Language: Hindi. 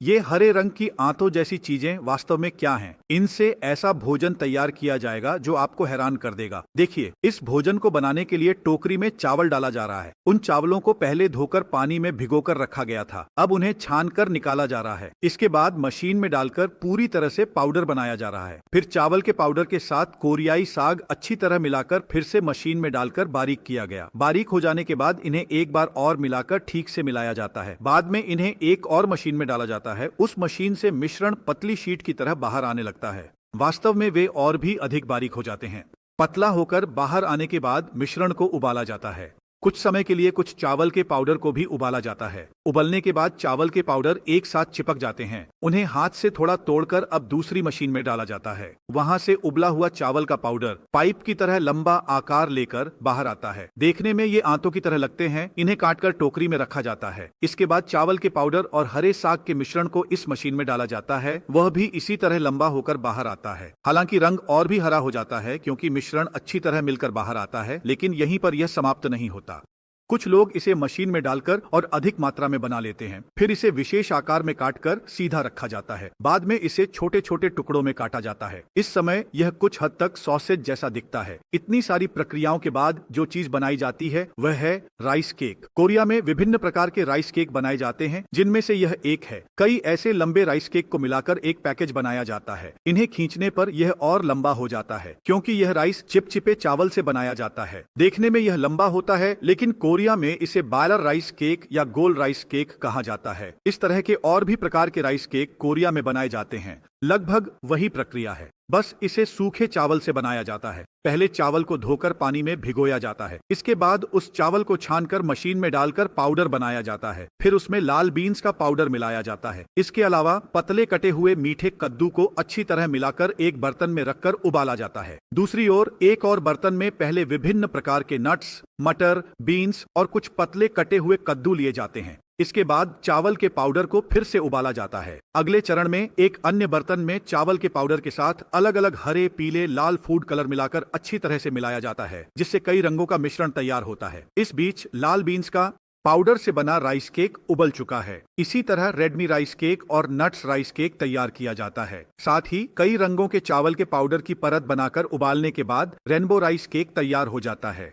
ये हरे रंग की आंतों जैसी चीजें वास्तव में क्या हैं? इनसे ऐसा भोजन तैयार किया जाएगा जो आपको हैरान कर देगा। देखिए, इस भोजन को बनाने के लिए टोकरी में चावल डाला जा रहा है। उन चावलों को पहले धोकर पानी में भिगोकर रखा गया था। अब उन्हें छानकर निकाला जा रहा है। इसके बाद मशीन में डालकर पूरी तरह से पाउडर बनाया जा रहा है। फिर चावल के पाउडर के साथ कोरियाई साग अच्छी तरह मिलाकर फिर से मशीन में डालकर बारीक किया गया। बारीक हो जाने के बाद इन्हें एक बार और मिलाकर ठीक से मिलाया जाता है। बाद में इन्हें एक और मशीन में डाला जाता है। उस मशीन से मिश्रण पतली शीट की तरह बाहर आने लगता है। वास्तव में वे और भी अधिक बारीक हो जाते हैं। पतला होकर बाहर आने के बाद मिश्रण को उबाला जाता है। कुछ समय के लिए कुछ चावल के पाउडर को भी उबाला जाता है। उबलने के बाद चावल के पाउडर एक साथ चिपक जाते हैं। उन्हें हाथ से थोड़ा तोड़कर अब दूसरी मशीन में डाला जाता है। वहां से उबला हुआ चावल का पाउडर पाइप की तरह लंबा आकार लेकर बाहर आता है। देखने में ये आंतों की तरह लगते हैं। इन्हें काटकर टोकरी में रखा जाता है। इसके बाद चावल के पाउडर और हरे साग के मिश्रण को इस मशीन में डाला जाता है। वह भी इसी तरह लंबा होकर बाहर आता है। हालांकि रंग और भी हरा हो जाता है क्योंकि मिश्रण अच्छी तरह मिलकर बाहर आता है, लेकिन यहीं पर यह समाप्त नहीं होता। कुछ लोग इसे मशीन में डालकर और अधिक मात्रा में बना लेते हैं। फिर इसे विशेष आकार में काटकर सीधा रखा जाता है। बाद में इसे छोटे छोटे टुकड़ों में काटा जाता है। इस समय यह कुछ हद तक सॉसेज जैसा दिखता है। इतनी सारी प्रक्रियाओं के बाद जो चीज बनाई जाती है वह है राइस केक। कोरिया में विभिन्न प्रकार के राइस केक बनाए जाते हैं, जिनमें से यह एक है। कई ऐसे लंबे राइस केक को मिलाकर एक पैकेज बनाया जाता है। इन्हें खींचने पर यह और लंबा हो जाता है क्योंकि यह राइस चिपचिपे चावल से बनाया जाता है। देखने में यह लंबा होता है, लेकिन कोरिया में इसे बायलर राइस केक या गोल राइस केक कहा जाता है। इस तरह के और भी प्रकार के राइस केक कोरिया में बनाए जाते हैं। लगभग वही प्रक्रिया है, बस इसे सूखे चावल से बनाया जाता है। पहले चावल को धोकर पानी में भिगोया जाता है। इसके बाद उस चावल को छानकर मशीन में डालकर पाउडर बनाया जाता है। फिर उसमें लाल बीन्स का पाउडर मिलाया जाता है। इसके अलावा पतले कटे हुए मीठे कद्दू को अच्छी तरह मिलाकर एक बर्तन में रखकर उबाला जाता है। दूसरी ओर एक और बर्तन में पहले विभिन्न प्रकार के नट्स, मटर, बीन्स और कुछ पतले कटे हुए कद्दू लिए जाते हैं। इसके बाद चावल के पाउडर को फिर से उबाला जाता है। अगले चरण में एक अन्य बर्तन में चावल के पाउडर के साथ अलग अलग हरे, पीले, लाल फूड कलर मिलाकर अच्छी तरह से मिलाया जाता है, जिससे कई रंगों का मिश्रण तैयार होता है। इस बीच लाल बीन्स का पाउडर से बना राइस केक उबल चुका है। इसी तरह रेडमी राइस केक और नट्स राइस केक तैयार किया जाता है। साथ ही कई रंगों के चावल के पाउडर की परत बनाकर उबालने के बाद रेनबो राइस केक तैयार हो जाता है।